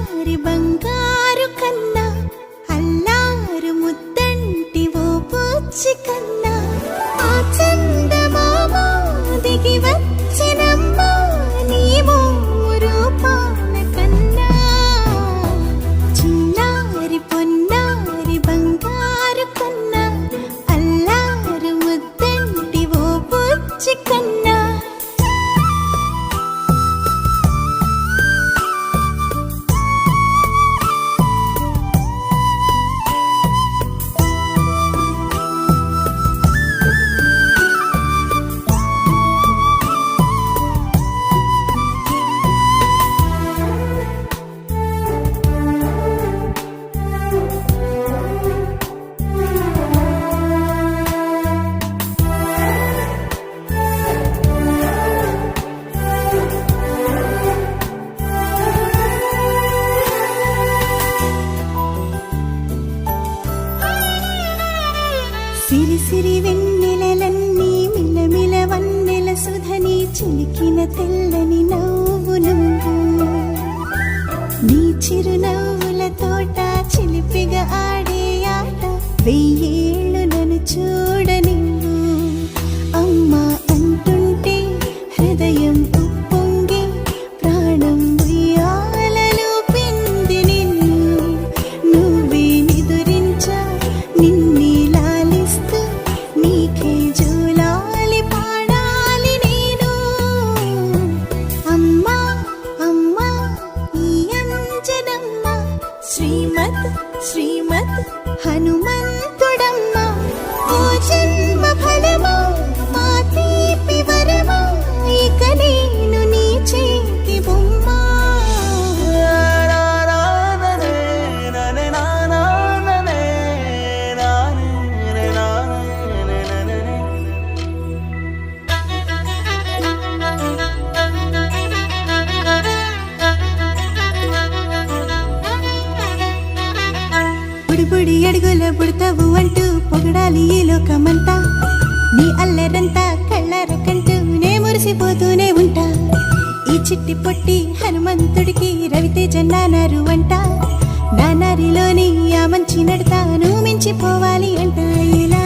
చిన్నారి బంగారు కన్నా అల్లారు ముద్దంటి ఓ పూచి కన్నా ఆ చందమామ దిగి వచ్చినమ్మా నీ రూపాల కన్నా చిన్నారి పొన్నారి బంగారు కన్నా అల్లారు ముద్దంటి ఓ పూచి కన్నా సిరి సిరి వెన్నెలలన్నీ మిలమిల వన్నెల సుధని చిలికిన తెల్లని నవ్వు నువ్వు నీ చిరునవ్వుల తోట చిలిపిగా ఆడే ఆట వెయ్యేళ్ళు నన్ను చూడ నిన్ను అమ్మా అంటుంటే హృదయం ఉప్పొంగి ప్రాణం ఉయ్యాలలో పిండి నిన్ను నువ్వే నిదురించా నిన్నే నీకే జూలాలి పాడాలి నేను అమ్మా అమ్మా ఈ అంజనమ్మ శ్రీమద్ శ్రీమద్ హనుమంతుడమ్మ ఓ జన్మ ఫలమా మా తీపి వరమా ఇక నేను నీ చేతి బొమ్మ బుడి అడుగుల బుడతావు అంటూ పొగడాలి ఈ లోకమంతా నీ అల్లరంతా కళ్ళారకంటూ నే మురిసిపోతూనే ఉంటా ఈ చిట్టి పొట్టి హనుమంతుడికి రవితేజ నానారు అంట నానారిలోని ఆ మంచి నడతాను మించిపోవాలి అంట ఇలా